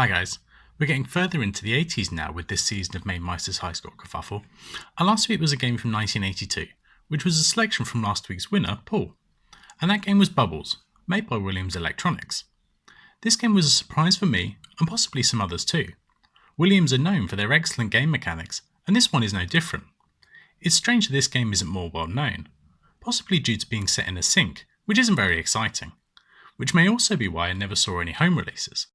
guys, we're getting further into the 80s now with this season of Mamemeister's High Score Kerfuffle, and last week was a game from 1982, which was a selection from last week's winner, Paul, and that game was Bubbles, made by Williams Electronics. This game was a surprise for me, and possibly some others too. Williams are known for their excellent game mechanics, and this one is no different. It's strange that this game isn't more well known, possibly due to being set in a sink, which isn't very exciting, which may also be why I never saw any home releases.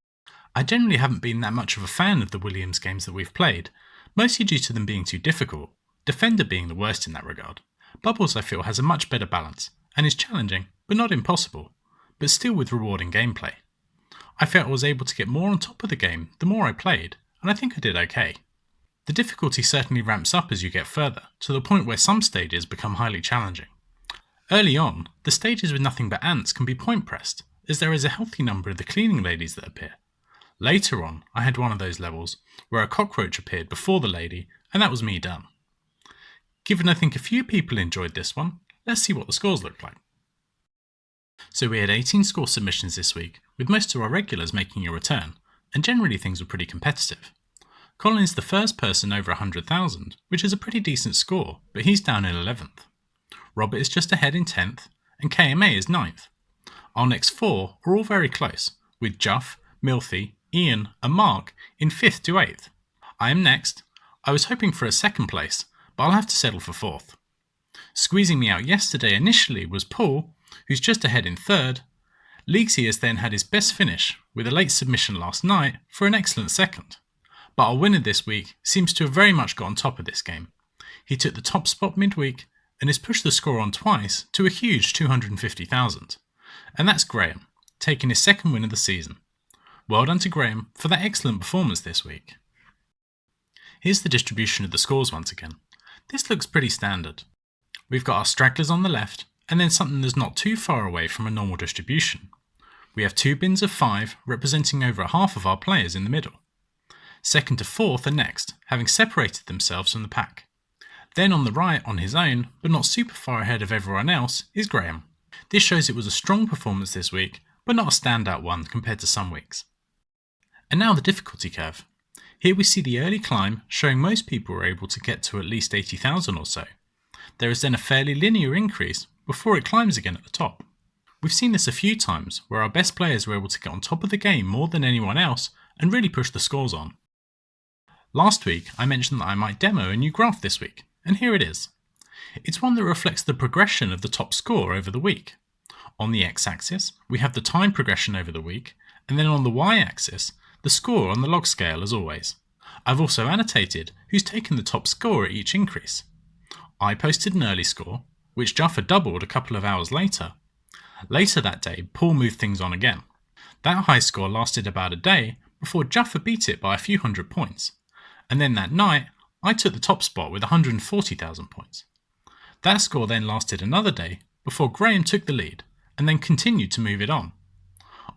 I generally haven't been that much of a fan of the Williams games that we've played, mostly due to them being too difficult, Defender being the worst in that regard. Bubbles I feel has a much better balance, and is challenging, but not impossible, but still with rewarding gameplay. I felt I was able to get more on top of the game the more I played, and I think I did okay. The difficulty certainly ramps up as you get further, to the point where some stages become highly challenging. Early on, the stages with nothing but ants can be point pressed, as there is a healthy number of the cleaning ladies that appear. Later on, I had one of those levels where a cockroach appeared before the lady, and that was me done. Given I think a few people enjoyed this one, let's see what the scores look like. So we had 18 score submissions this week, with most of our regulars making a return, and generally things were pretty competitive. Colin is the first person over 100,000, which is a pretty decent score, but he's down in 11th. Robert is just ahead in 10th, and KMA is 9th. Our next four are all very close, with Juff, Milthy, Ian and Mark in 5th to 8th. I am next. I was hoping for a second place, but I'll have to settle for 4th. Squeezing me out yesterday initially was Paul, who's just ahead in 3rd. Leagsy has then had his best finish with a late submission last night for an excellent 2nd. But our winner this week seems to have very much got on top of this game. He took the top spot midweek and has pushed the score on twice to a huge 250,000. And that's Graham, taking his second win of the season. Well done to Graham for that excellent performance this week. Here's the distribution of the scores once again. This looks pretty standard. We've got our stragglers on the left, and then something that's not too far away from a normal distribution. We have 2 bins of 5 representing over half of our players in the middle. 2nd to 4th are next, having separated themselves from the pack. Then on the right, on his own, but not super far ahead of everyone else, is Graham. This shows it was a strong performance this week, but not a standout one compared to some weeks. And now the difficulty curve. Here we see the early climb showing most people were able to get to at least 80,000 or so. There is then a fairly linear increase before it climbs again at the top. We've seen this a few times where our best players were able to get on top of the game more than anyone else and really push the scores on. Last week I mentioned that I might demo a new graph this week, and here it is. It's one that reflects the progression of the top score over the week. On the x-axis we have the time progression over the week, and then on the y-axis the score on the log scale as always. I've also annotated who's taken the top score at each increase. I posted an early score, which Jaffa doubled a couple of hours later. Later that day, Paul moved things on again. That high score lasted about a day before Jaffa beat it by a few hundred points. And then that night, I took the top spot with 140,000 points. That score then lasted another day before Graham took the lead and then continued to move it on.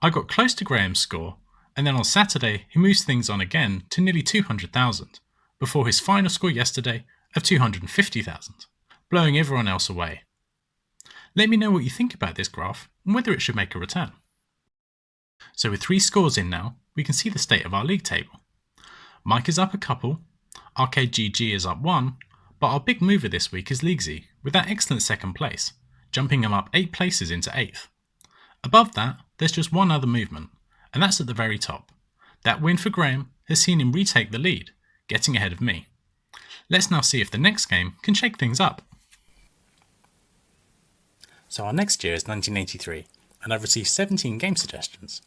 I got close to Graham's score, and then on Saturday he moves things on again to nearly 200,000, before his final score yesterday of 250,000, blowing everyone else away. Let me know what you think about this graph and whether it should make a return. So with 3 scores in now, we can see the state of our league table. Mike is up a couple, RKGG is up 1, but our big mover this week is Leagsy, with that excellent 2nd place, jumping him up 8 places into 8th. Above that, there's just one other movement, and that's at the very top. That win for Graham has seen him retake the lead, getting ahead of me. Let's now see if the next game can shake things up. So our next year is 1983, and I've received 17 game suggestions.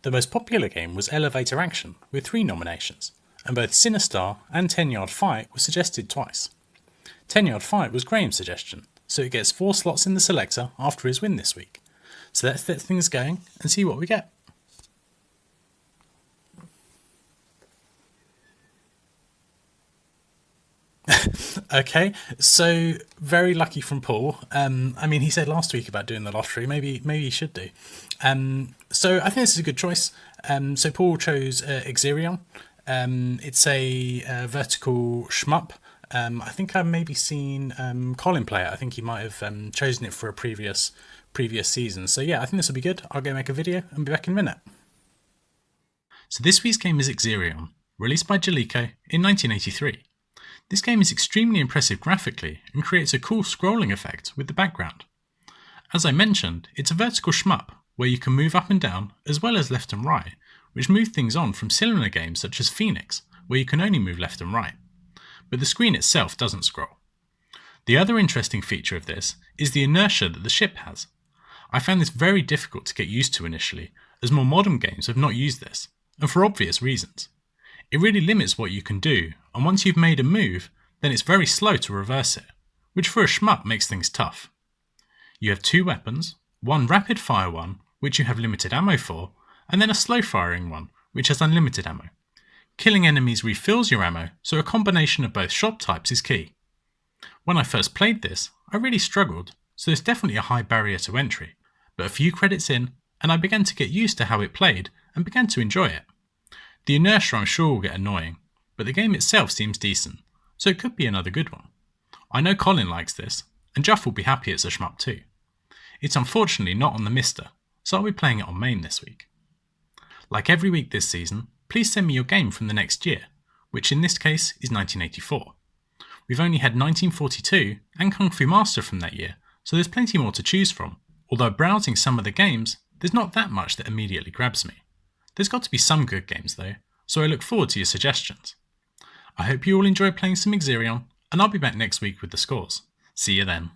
The most popular game was Elevator Action, with 3 nominations, and both Sinistar and 10-Yard Fight were suggested twice. 10-Yard Fight was Graham's suggestion, so it gets 4 slots in the selector after his win this week. So let's get things going and see what we get. Okay, so very lucky from Paul. He said last week about doing the lottery. Maybe he should do. So I think this is a good choice. So Paul chose Exerion. It's a vertical shmup. I think I've maybe seen Colin play it. I think he might have chosen it for a previous season. So yeah, I think this will be good. I'll go make a video and be back in a minute. So this week's game is Exerion, released by Jaleco in 1983. This game is extremely impressive graphically and creates a cool scrolling effect with the background. As I mentioned, it's a vertical shmup where you can move up and down as well as left and right, which move things on from similar games such as Phoenix, where you can only move left and right. But the screen itself doesn't scroll. The other interesting feature of this is the inertia that the ship has. I found this very difficult to get used to initially, as more modern games have not used this, and for obvious reasons. It really limits what you can do, and once you've made a move, then it's very slow to reverse it, which for a shmup makes things tough. You have two weapons, one rapid fire one, which you have limited ammo for, and then a slow firing one, which has unlimited ammo. Killing enemies refills your ammo, so a combination of both shot types is key. When I first played this, I really struggled, so there's definitely a high barrier to entry, but a few credits in, and I began to get used to how it played and began to enjoy it. The inertia I'm sure will get annoying, but the game itself seems decent, so it could be another good one. I know Colin likes this, and Jeff will be happy it's a shmup too. It's unfortunately not on the Mister, so I'll be playing it on main this week. Like every week this season, please send me your game from the next year, which in this case is 1984. We've only had 1942 and Kung Fu Master from that year, so there's plenty more to choose from, although browsing some of the games, there's not that much that immediately grabs me. There's got to be some good games though, so I look forward to your suggestions. I hope you all enjoy playing some Exerion, and I'll be back next week with the scores. See you then.